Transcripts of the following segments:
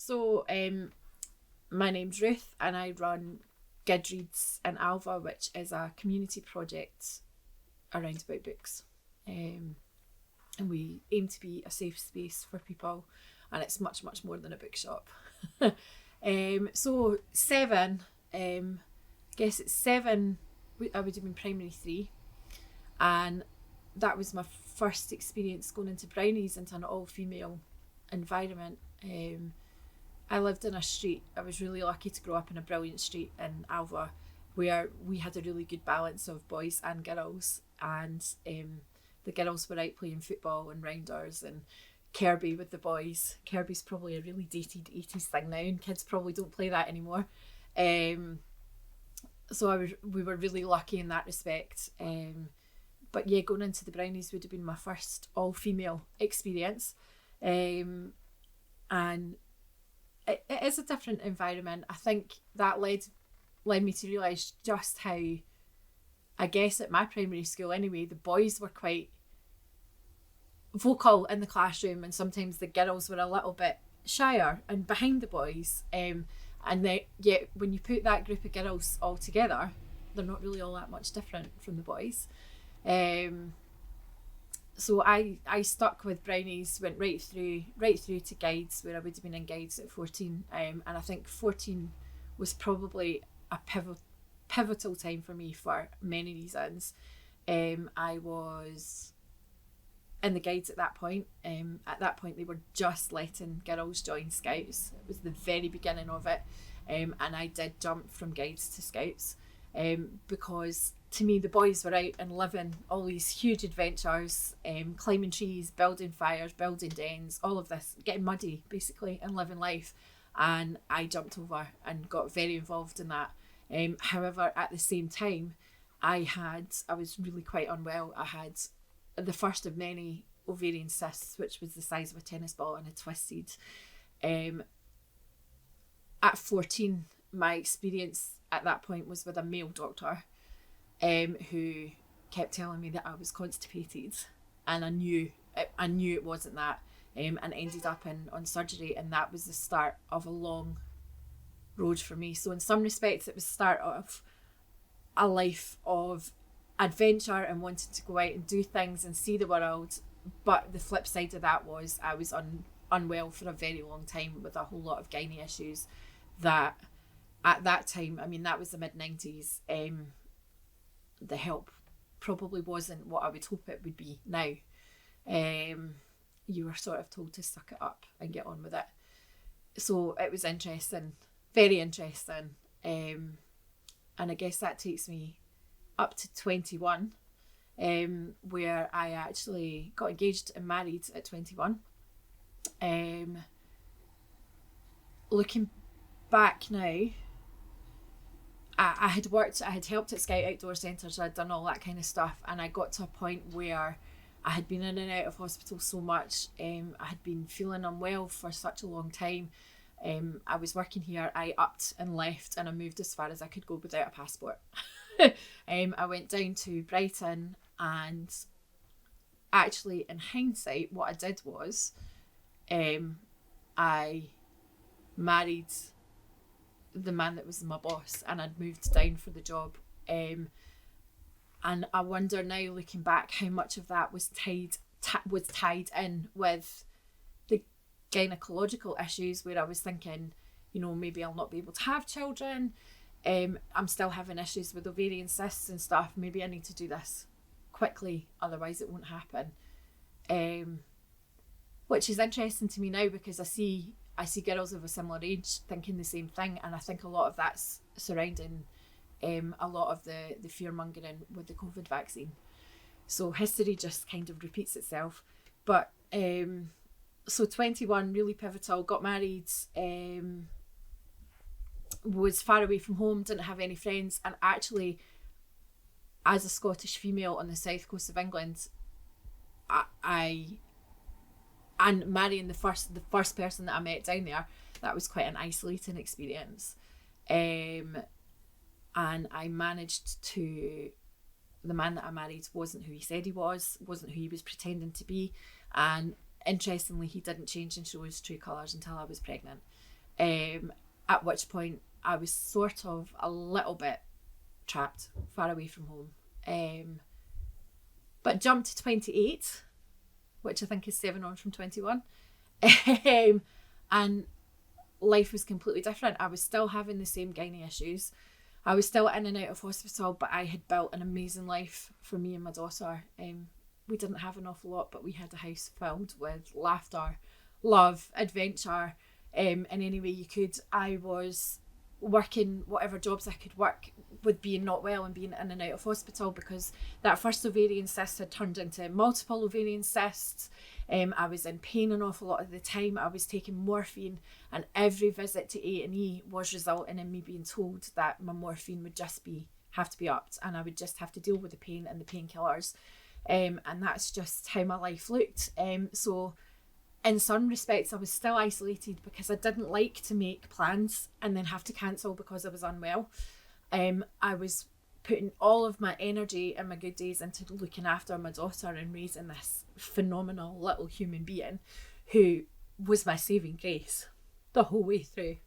So, my name's Ruth and I run Goodreads in Alva, which is a community project around about books. And we aim to be a safe space for people, and it's much, much more than a bookshop. So 7, I guess it's 7, I would have been primary 3, and that was my first experience going into Brownies, into an all-female environment. I lived in a street, I was really lucky to grow up in a brilliant street in Alva, where we had a really good balance of boys and girls, and the girls were out playing football and rounders and Kirby with the boys. Kirby's probably a really dated 80s thing now, and kids probably don't play that anymore. So we were really lucky in that respect. But yeah, going into the Brownies would have been my first all-female experience. And it is a different environment. I think that led me to realise just how, I guess at my primary school anyway, the boys were quite vocal in the classroom, and sometimes the girls were a little bit shyer and behind the boys. And yet when you put that group of girls all together, they're not really all that much different from the boys. So I stuck with Brownies, went right through to Guides, where I would have been in Guides at 14. And I think 14 was probably a pivotal time for me for many reasons. I was in the Guides at that point. At that point, they were just letting girls join Scouts. It was the very beginning of it. And I did jump from Guides to Scouts because to me, the boys were out and living all these huge adventures, climbing trees, building fires, building dens, all of this, getting muddy basically and living life. And I jumped over and got very involved in that. However, at the same time, I was really quite unwell. I had the first of many ovarian cysts, which was the size of a tennis ball, and had twisted. At 14, my experience at that point was with a male doctor who kept telling me that I was constipated, and I knew it wasn't that, and ended up on surgery, and that was the start of a long road for me. So in some respects, it was the start of a life of adventure and wanting to go out and do things and see the world. But the flip side of that was I was unwell for a very long time with a whole lot of gynae issues that at that time, I mean, that was the mid-90s, the help probably wasn't what I would hope it would be now. You were sort of told to suck it up and get on with it. So it was interesting, very interesting. And I guess that takes me up to 21, where I actually got engaged and married at 21. Looking back now, I had helped at Scout Outdoor Centres, so I'd done all that kind of stuff, and I got to a point where I had been in and out of hospital so much. I had been feeling unwell for such a long time. I was working here, I upped and left, and I moved as far as I could go without a passport. I went down to Brighton, and actually in hindsight what I did was I married the man that was my boss, and I'd moved down for the job. And I wonder now, looking back, how much of that was tied in with the gynecological issues, where I was thinking, maybe I'll not be able to have children. I'm still having issues with ovarian cysts and stuff. Maybe I need to do this quickly, otherwise it won't happen. Which is interesting to me now, because I see girls of a similar age thinking the same thing, and I think a lot of that's surrounding a lot of the fear-mongering with the COVID vaccine. So history just kind of repeats itself. But so 21, really pivotal, got married, was far away from home, didn't have any friends, and actually, as a Scottish female on the south coast of England, and marrying the first person that I met down there, that was quite an isolating experience. And I managed to, the man that I married wasn't who he said he wasn't who he was pretending to be, and interestingly, he didn't change and show his true colours until I was pregnant. At which point I was sort of a little bit trapped, far away from home. But jumped to 28, which I think is 7 on from 21. And life was completely different. I was still having the same gynae issues. I was still in and out of hospital, but I had built an amazing life for me and my daughter. We didn't have an awful lot, but we had a house filled with laughter, love, adventure, in any way you could. I was working whatever jobs I could work with being not well and being in and out of hospital, because that first ovarian cyst had turned into multiple ovarian cysts. I was in pain an awful lot of the time. I was taking morphine, and every visit to A&E was resulting in me being told that my morphine would just have to be upped, and I would just have to deal with the pain and the painkillers. And that's just how my life looked. So in some respects, I was still isolated because I didn't like to make plans and then have to cancel because I was unwell. I was putting all of my energy and my good days into looking after my daughter and raising this phenomenal little human being who was my saving grace the whole way through.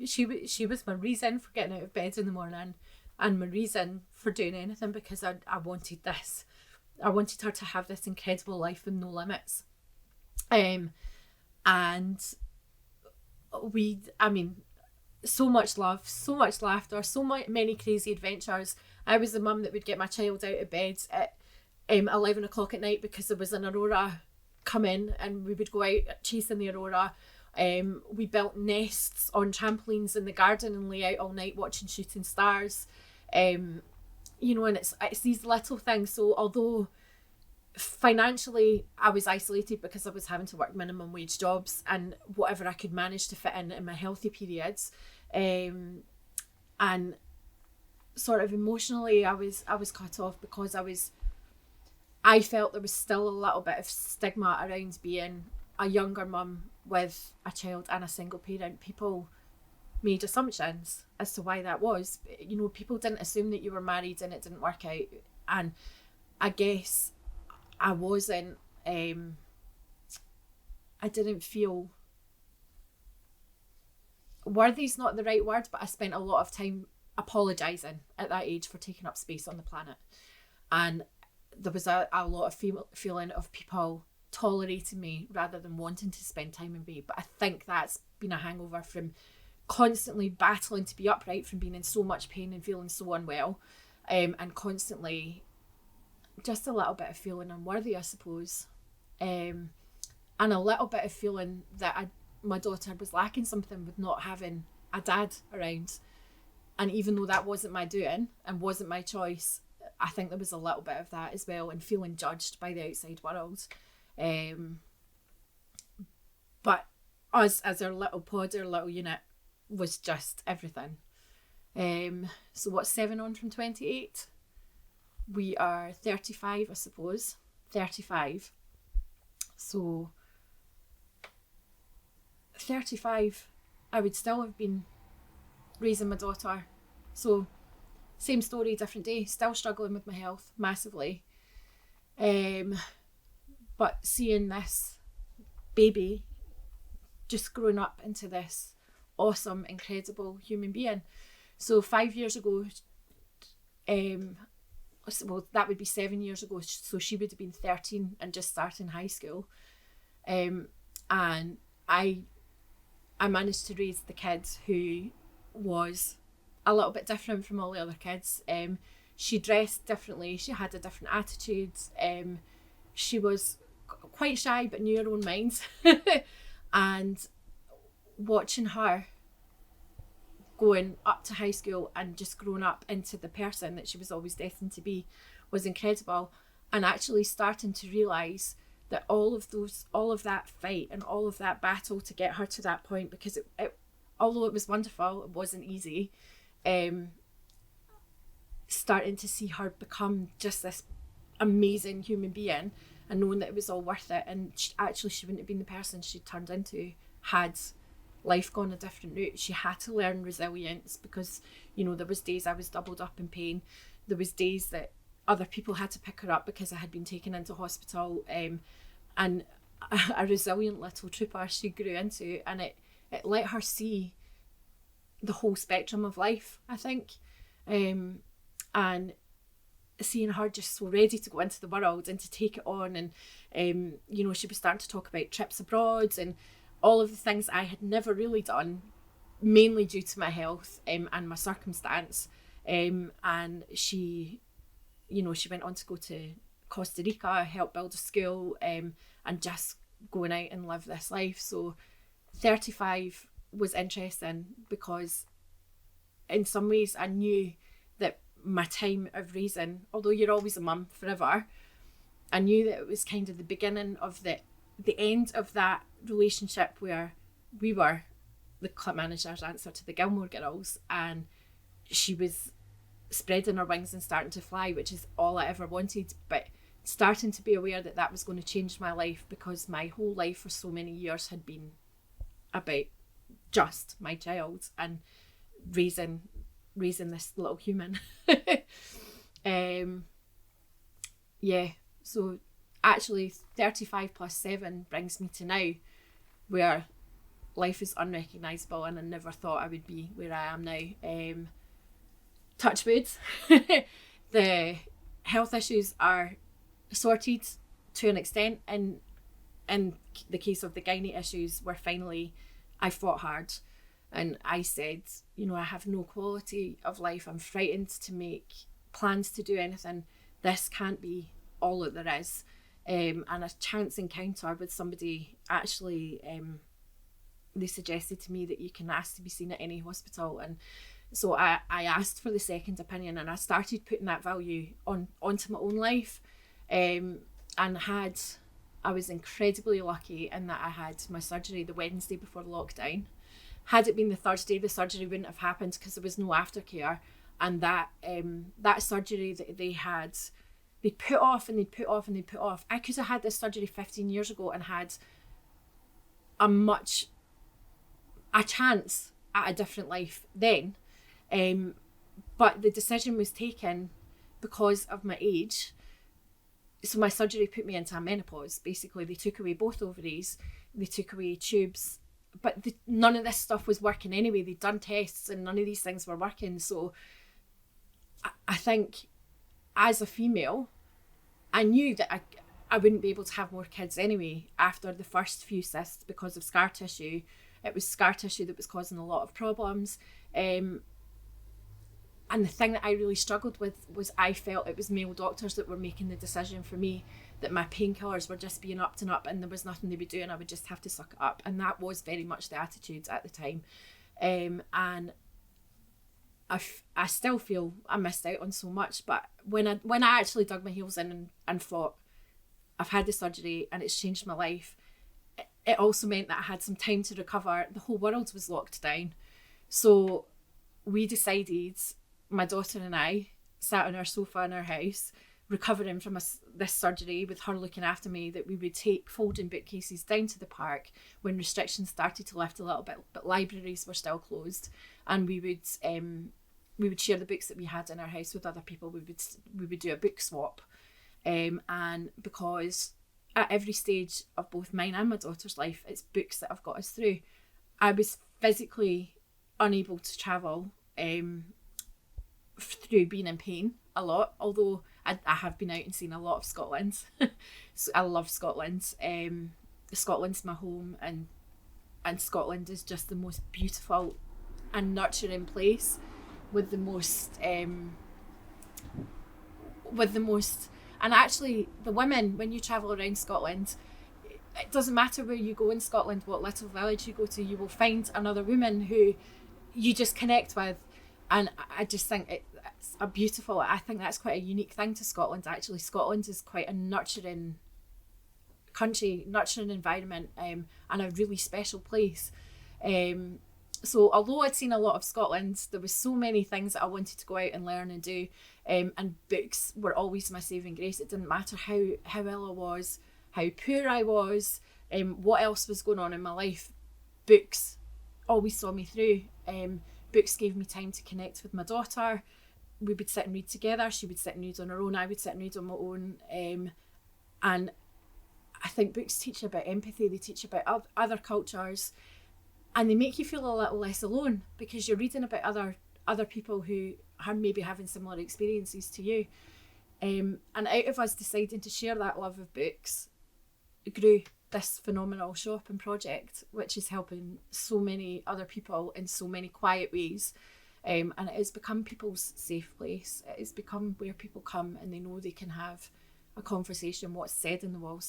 She was my reason for getting out of bed in the morning and my reason for doing anything, because I wanted this. I wanted her to have this incredible life with no limits. And so much love, so much laughter, many crazy adventures. I was the mum that would get my child out of bed at 11 o'clock at night because there was an aurora coming, and we would go out chasing the aurora. We built nests on trampolines in the garden and lay out all night watching shooting stars. And it's these little things. So although financially I was isolated because I was having to work minimum wage jobs and whatever I could manage to fit in my healthy periods, and sort of emotionally I was cut off because I felt there was still a little bit of stigma around being a younger mum with a child and a single parent. People made assumptions as to why that was. People didn't assume that you were married and it didn't work out. And I guess I wasn't, I didn't feel, worthy's not the right word, but I spent a lot of time apologising at that age for taking up space on the planet. And there was a lot of feeling of people tolerating me rather than wanting to spend time with me. But I think that's been a hangover from constantly battling to be upright, from being in so much pain and feeling so unwell, and constantly just a little bit of feeling unworthy, I suppose, and a little bit of feeling that my daughter was lacking something with not having a dad around. And even though that wasn't my doing and wasn't my choice, I think there was a little bit of that as well, and feeling judged by the outside world. But us as our little pod, our little unit, was just everything. So what's 7 on from 28? We are 35, I suppose. 35. So 35, I would still have been raising my daughter. So same story, different day. Still struggling with my health massively. But seeing this baby just growing up into this awesome, incredible human being. So 5 years ago, well, that would be 7 years ago, so she would have been 13 and just starting high school. And I managed to raise the kid who was a little bit different from all the other kids. She dressed differently, she had a different attitude, she was quite shy but knew her own mind. And watching her going up to high school and just growing up into the person that she was always destined to be was incredible. And actually starting to realise that all of that fight and all of that battle to get her to that point, because it although it was wonderful, it wasn't easy. Starting to see her become just this amazing human being and knowing that it was all worth it, and she wouldn't have been the person she turned into had life gone a different route. She had to learn resilience because, there was days I was doubled up in pain. There was days that other people had to pick her up because I had been taken into hospital, and a resilient little trooper she grew into. And it let her see the whole spectrum of life, I think. And seeing her just so ready to go into the world and to take it on, and you know, she was starting to talk about trips abroad and all of the things I had never really done, mainly due to my health and my circumstance. And she, you know, she went on to go to Costa Rica, help build a school, and just going out and live this life. So 35 was interesting because in some ways I knew that my time of raising, although you're always a mum forever, I knew that it was kind of the beginning of the end of that relationship where we were the club manager's answer to the Gilmore Girls, and she was spreading her wings and starting to fly, which is all I ever wanted. But starting to be aware that that was going to change my life, because my whole life for so many years had been about just my child and raising this little human. Yeah, so actually 35 plus 7 brings me to now, where life is unrecognisable and I never thought I would be where I am now. Touch wood. The health issues are sorted to an extent, and in the case of the gynae issues, where finally I fought hard and I said, you know, I have no quality of life, I'm frightened to make plans to do anything, this can't be all that there is. And a chance encounter with somebody actually, they suggested to me that you can ask to be seen at any hospital, and so I asked for the second opinion, and I started putting that value onto my own life. And I was incredibly lucky in that I had my surgery the Wednesday before lockdown. Had it been the Thursday, the surgery wouldn't have happened because there was no aftercare. And that surgery that they had, they put off and they put off and they put off. I could have had this surgery 15 years ago and had a chance at a different life then. But the decision was taken because of my age. So my surgery put me into a menopause. Basically, they took away both ovaries, they took away tubes, but none of this stuff was working anyway. They'd done tests and none of these things were working. So I think as a female, I knew that I wouldn't be able to have more kids anyway after the first few cysts because of scar tissue. It was scar tissue that was causing a lot of problems. And the thing that I really struggled with was I felt it was male doctors that were making the decision for me, that my painkillers were just being upped and up and there was nothing they would do and I would just have to suck it up. And that was very much the attitude at the time. And I still feel I missed out on so much. But when I actually dug my heels in and thought, I've had the surgery and it's changed my life, it also meant that I had some time to recover. The whole world was locked down. So we decided, my daughter and I sat on our sofa in our house, recovering from this surgery, with her looking after me, that we would take folding bookcases down to the park when restrictions started to lift a little bit, but libraries were still closed, and we would share the books that we had in our house with other people. We would do a book swap, and because at every stage of both mine and my daughter's life, it's books that have got us through. I was physically unable to travel through being in pain a lot, although I have been out and seen a lot of Scotland. So I love Scotland. Scotland's my home, and Scotland is just the most beautiful and nurturing place with the most and actually the women, when you travel around Scotland, it doesn't matter where you go in Scotland, what little village you go to, you will find another woman who you just connect with. And I just think it's a beautiful, I think that's quite a unique thing to Scotland, actually. Scotland is quite a nurturing country, nurturing environment, and a really special place. So although I'd seen a lot of Scotland, there was so many things that I wanted to go out and learn and do, and books were always my saving grace. It didn't matter how ill I was, how poor I was, what else was going on in my life. Books always saw me through. Books gave me time to connect with my daughter. We would sit and read together. She would sit and read on her own. I would sit and read on my own. And I think books teach about empathy. They teach about other cultures. and they make you feel a little less alone because you're reading about other people who are maybe having similar experiences to you. And out of us deciding to share that love of books grew this phenomenal shopping project, which is helping so many other people in so many quiet ways. And it has become people's safe place. It has become where people come and they know they can have a conversation. What's said in the walls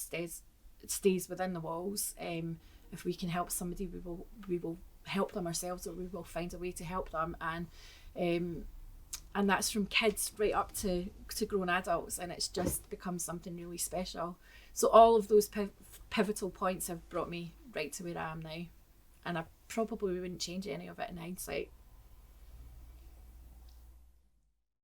stays within the walls. If we can help somebody, we will help them ourselves, or we will find a way to help them. And that's from kids right up to grown adults, and it's just become something really special. So all of those pivotal points have brought me right to where I am now, and I probably wouldn't change any of it in hindsight.